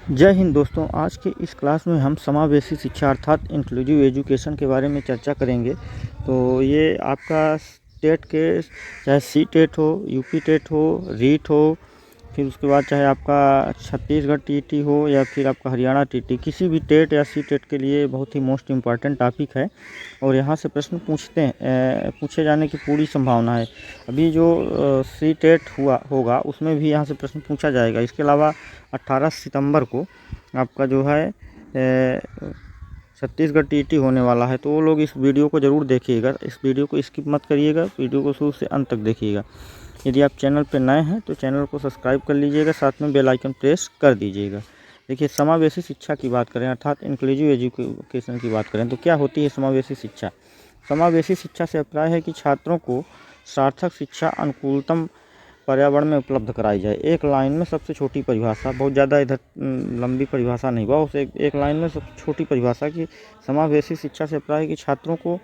जय हिंद दोस्तों। आज के इस क्लास में हम समावेशी शिक्षा अर्थात इंक्लूसिव एजुकेशन के बारे में चर्चा करेंगे। तो ये आपका टेट के चाहे सी टेट हो, यूपी टेट हो, रीट हो, फिर उसके बाद चाहे आपका छत्तीसगढ़ टीटी हो या फिर आपका हरियाणा टीटी, किसी भी टेट या सी टेट के लिए बहुत ही मोस्ट इम्पॉर्टेंट टॉपिक है और यहाँ से प्रश्न पूछे जाने की पूरी संभावना है। अभी जो सी टेट होगा उसमें भी यहाँ से प्रश्न पूछा जाएगा। इसके अलावा 18 सितंबर को आपका जो है छत्तीसगढ़ टीटी होने वाला है, तो वो लोग इस वीडियो को ज़रूर देखिएगा। इस वीडियो को स्किप मत करिएगा, वीडियो को शुरू से अंत तक देखिएगा। यदि आप चैनल पर नए हैं तो चैनल को सब्सक्राइब कर लीजिएगा, साथ में बेल आइकन प्रेस कर दीजिएगा। देखिए, समावेशी शिक्षा की बात करें अर्थात इंक्लूसिव एजुकेशन की बात करें तो क्या होती है समावेशी शिक्षा। समावेशी शिक्षा से अभिप्राय है कि छात्रों को सार्थक शिक्षा अनुकूलतम पर्यावरण में उपलब्ध कराई जाए। एक लाइन में सबसे छोटी परिभाषा, बहुत ज़्यादा इधर लंबी परिभाषा नहीं, बहुत एक लाइन में सबसे छोटी परिभाषा की समावेशी शिक्षा से अभिप्राय है कि छात्रों को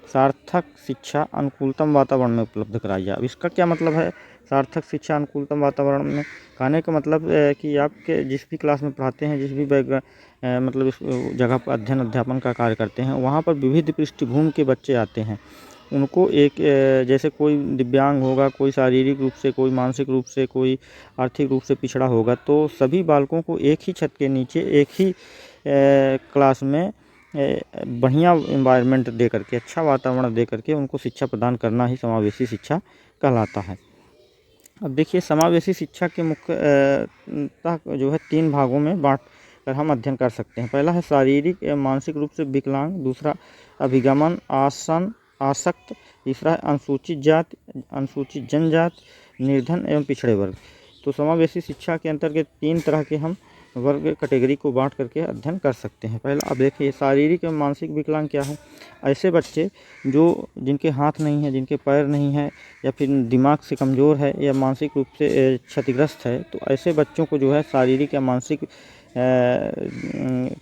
सार्थक शिक्षा अनुकूलतम वातावरण में उपलब्ध कराई जाए। अब इसका क्या मतलब है सार्थक शिक्षा अनुकूलतम वातावरण में? कहने का मतलब कि आपके जिस भी क्लास में पढ़ाते हैं, जिस भी मतलब इस जगह पर अध्यापन का कार्य करते हैं, वहाँ पर विविध पृष्ठभूमि के बच्चे आते हैं। उनको एक जैसे कोई दिव्यांग होगा, कोई शारीरिक रूप से, कोई मानसिक रूप से, कोई आर्थिक रूप से पिछड़ा होगा, तो सभी बालकों को एक ही छत के नीचे एक ही क्लास में बढ़िया एनवायरनमेंट दे करके, अच्छा वातावरण दे करके उनको शिक्षा प्रदान करना ही समावेशी शिक्षा कहलाता है। अब देखिए, समावेशी शिक्षा के मुख्यतः जो है 3 भागों में बांट कर हम अध्ययन कर सकते हैं। पहला है शारीरिक एवं मानसिक रूप से विकलांग, दूसरा अभिगमन आसक्त, तीसरा है अनुसूचित जाति, अनुसूचित जनजाति, निर्धन एवं पिछड़े वर्ग। तो समावेशी शिक्षा के अंतर्गत 3 तरह के हम वर्ग कैटेगरी को बांट करके अध्ययन कर सकते हैं। पहला, अब देखिए, शारीरिक एवं मानसिक विकलांग क्या है? ऐसे बच्चे जिनके हाथ नहीं है, जिनके पैर नहीं है, या फिर दिमाग से कमज़ोर है या मानसिक रूप से क्षतिग्रस्त है, तो ऐसे बच्चों को जो है शारीरिक या मानसिक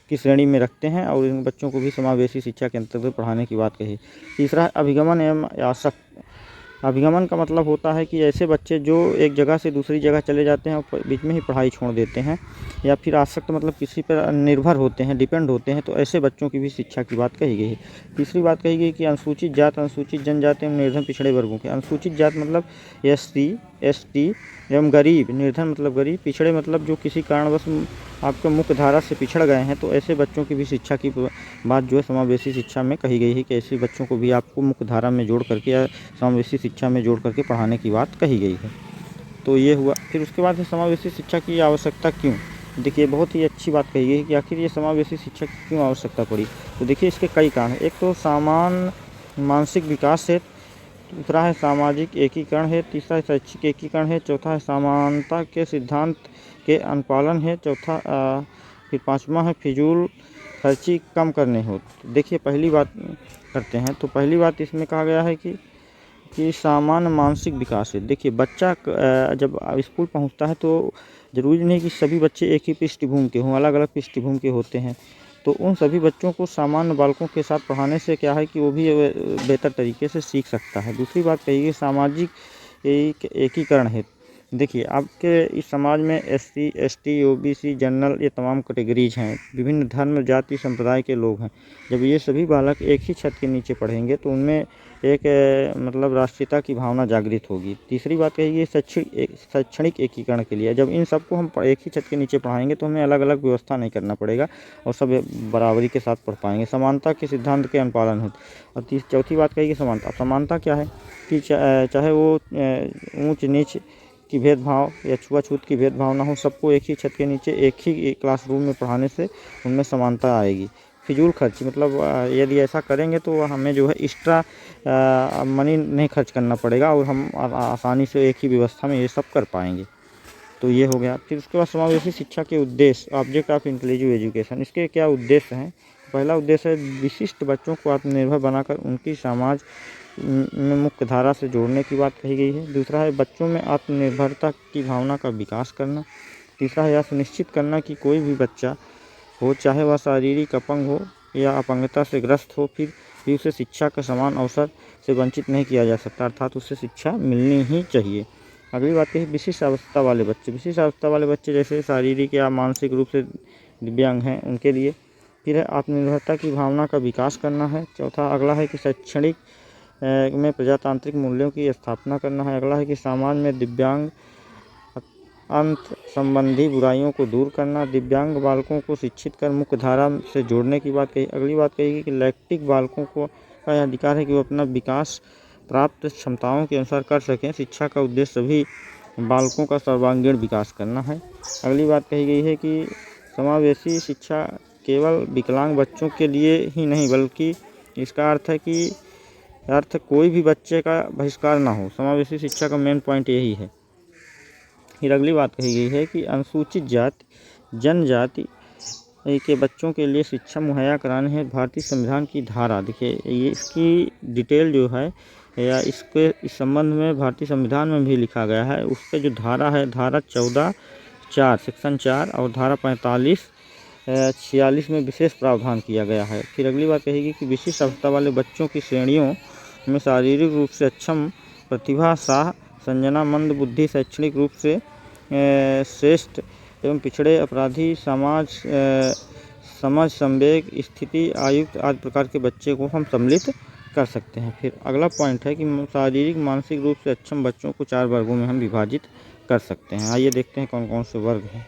की श्रेणी में रखते हैं और इन बच्चों को भी समावेशी शिक्षा के अंतर्गत पढ़ाने की बात कही। तीसरा है अभिगमन एवं आसक्त। अभिगमन का मतलब होता है कि ऐसे बच्चे जो एक जगह से दूसरी जगह चले जाते हैं और बीच में ही पढ़ाई छोड़ देते हैं, या फिर आसक्त मतलब किसी पर निर्भर होते हैं, डिपेंड होते हैं, तो ऐसे बच्चों की भी शिक्षा की बात कही गई है। तीसरी बात कही गई कि अनुसूचित जात, अनुसूचित जनजाति एवं निर्धन पिछड़े वर्गों के। अनुसूचित जात मतलब SC ST एवं गरीब, निर्धन मतलब गरीब, पिछड़े मतलब जो किसी कारणवश आपके मुख्य धारा से पिछड़ गए हैं, तो ऐसे बच्चों की भी शिक्षा की बात जो है समावेशी शिक्षा में कही गई है कि ऐसे बच्चों को भी आपको मुख्य धारा में जोड़ करके या समावेशी शिक्षा में जोड़ करके पढ़ाने की बात कही गई है। तो ये हुआ। फिर उसके बाद समावेशी शिक्षा की आवश्यकता क्यों? देखिए, बहुत ही अच्छी बात कही गई है कि आखिर ये समावेशी शिक्षा की क्यों आवश्यकता पड़ी। तो देखिए, इसके कई कारण हैं। एक तो सामान्य मानसिक विकास है, दूसरा है सामाजिक एकीकरण है, तीसरा है शैक्षिक एकीकरण है, चौथा है समानता के सिद्धांत के अनुपालन है, फिर 5वां है फिजूल खर्ची कम करने हो। देखिए, पहली बात करते हैं, तो पहली बात इसमें कहा गया है कि सामान्य मानसिक विकास है। देखिए, बच्चा जब स्कूल पहुंचता है तो ज़रूरी नहीं कि सभी बच्चे एक ही पृष्ठभूमि के हों, अलग अलग पृष्ठभूमि के होते हैं। तो उन सभी बच्चों को सामान्य बालकों के साथ पढ़ाने से क्या है कि वो भी बेहतर तरीके से सीख सकता है। दूसरी बात कही गई सामाजिक एकीकरण है। देखिए, आपके इस समाज में SC ST OBC जनरल ये तमाम कैटेगरीज हैं, विभिन्न धर्म जाति संप्रदाय के लोग हैं। जब ये सभी बालक एक ही छत के नीचे पढ़ेंगे तो उनमें एक मतलब राष्ट्रीयता की भावना जागृत होगी। तीसरी बात कही गई शैक्षणिक एकीकरण के लिए, जब इन सबको हम एक ही छत के नीचे पढ़ाएंगे तो हमें अलग अलग व्यवस्था नहीं करना पड़ेगा और सब बराबरी के साथ पढ़ पाएंगे। समानता के सिद्धांत के अनुपालन हो। और चौथी बात कही गई समानता। समानता क्या है कि चाहे वो ऊंच नीच की भेदभाव या छुआछूत की भेदभाव ना हो, सबको एक ही छत के नीचे एक ही क्लासरूम में पढ़ाने से उनमें समानता आएगी। फिजूल खर्ची मतलब यदि ऐसा करेंगे तो हमें जो है एक्स्ट्रा मनी नहीं खर्च करना पड़ेगा और हम आसानी से एक ही व्यवस्था में ये सब कर पाएंगे। तो ये हो गया। फिर उसके बाद समावेशी शिक्षा के उद्देश्य, ऑब्जेक्ट ऑफ इंक्लूसिव एजुकेशन, इसके क्या उद्देश्य हैं? पहला उद्देश्य है विशिष्ट बच्चों को आत्मनिर्भर बनाकर उनकी समाज में मुख्य धारा से जोड़ने की बात कही गई है। दूसरा है बच्चों में आत्मनिर्भरता की भावना का विकास करना। तीसरा है यह सुनिश्चित करना कि कोई भी बच्चा हो, चाहे वह शारीरिक अपंग हो या अपंगता से ग्रस्त हो, फिर भी उसे शिक्षा का समान अवसर से वंचित नहीं किया जा सकता, अर्थात उसे शिक्षा मिलनी ही चाहिए। अगली बात कही विशिष्ट अवस्था वाले बच्चे। विशिष्ट अवस्था वाले बच्चे जैसे शारीरिक या मानसिक रूप से दिव्यांग हैं उनके लिए। फिर है आत्मनिर्भरता की भावना का विकास करना है। चौथा अगला है कि शैक्षणिक में प्रजातांत्रिक मूल्यों की स्थापना करना है। अगला है कि समाज में दिव्यांग अंत संबंधी बुराइयों को दूर करना। दिव्यांग बालकों को शिक्षित कर मुख्य धारा से जोड़ने की बात कही। अगली बात कही कि लैक्टिक बालकों को का यह अधिकार है कि वो अपना विकास प्राप्त क्षमताओं के अनुसार कर सकें। शिक्षा का उद्देश्य सभी बालकों का सर्वांगीण विकास करना है। अगली बात कही गई है कि समावेशी शिक्षा केवल विकलांग बच्चों के लिए ही नहीं बल्कि इसका अर्थ कोई भी बच्चे का बहिष्कार ना हो। समावेशी शिक्षा का मेन पॉइंट यही है। फिर अगली बात कही गई है कि अनुसूचित जाति जनजाति के बच्चों के लिए शिक्षा मुहैया करानी है। भारतीय संविधान की धारा देखिए, ये इसकी डिटेल जो है या इस संबंध में भारतीय संविधान में भी लिखा गया है। उस पर जो धारा है, धारा 14(4) सेक्शन 4 और धारा 45(46) में विशेष प्रावधान किया गया है। फिर अगली बात कहेगी कि विशिष्ट अवस्था वाले बच्चों की श्रेणियों में शारीरिक रूप से अक्षम, प्रतिभा, साह, संजना, मंद बुद्धि, शैक्षणिक रूप से श्रेष्ठ एवं पिछड़े, अपराधी, समझ, संवेग, स्थिति आयुक्त आदि प्रकार के बच्चे को हम सम्मिलित कर सकते हैं। फिर अगला पॉइंट है कि शारीरिक मानसिक रूप से अक्षम बच्चों को 4 वर्गों में हम विभाजित कर सकते हैं। आइए देखते हैं कौन कौन से वर्ग हैं।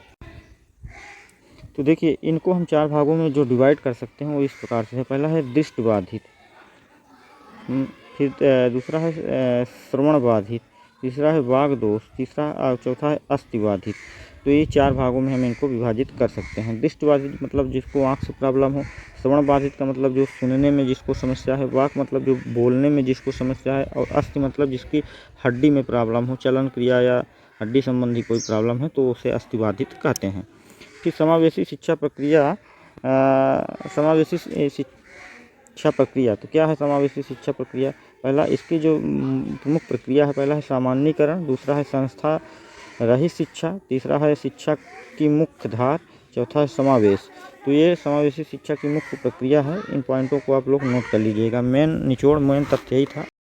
तो देखिए, इनको हम 4 भागों में जो डिवाइड कर सकते हैं वो इस प्रकार से है। पहला है दृष्टिबाधित, फिर दूसरा है श्रवण बाधित, तीसरा है वाग दोष, चौथा है अस्थिबाधित। तो ये 4 भागों में हम इनको विभाजित कर सकते हैं। दृष्टिबाधित मतलब जिसको आँख से प्रॉब्लम हो, श्रवण बाधित का मतलब जो सुनने में जिसको समस्या है, वाक मतलब जो बोलने में जिसको समस्या है, और अस्थि मतलब जिसकी हड्डी में प्रॉब्लम हो, चलन क्रिया या हड्डी संबंधी कोई प्रॉब्लम है तो उसे अस्थिबाधित कहते हैं। फिर समावेशी शिक्षा प्रक्रिया, तो क्या है समावेशी शिक्षा प्रक्रिया? पहला इसकी जो प्रमुख प्रक्रिया है, पहला है सामान्यीकरण, दूसरा है संस्था रहित शिक्षा, तीसरा है शिक्षा की मुख्य धार, चौथा है समावेश। तो ये समावेशी शिक्षा की मुख्य प्रक्रिया है। इन पॉइंटों को आप लोग नोट कर लीजिएगा। मेन निचोड़, मेन तथ्य यही था।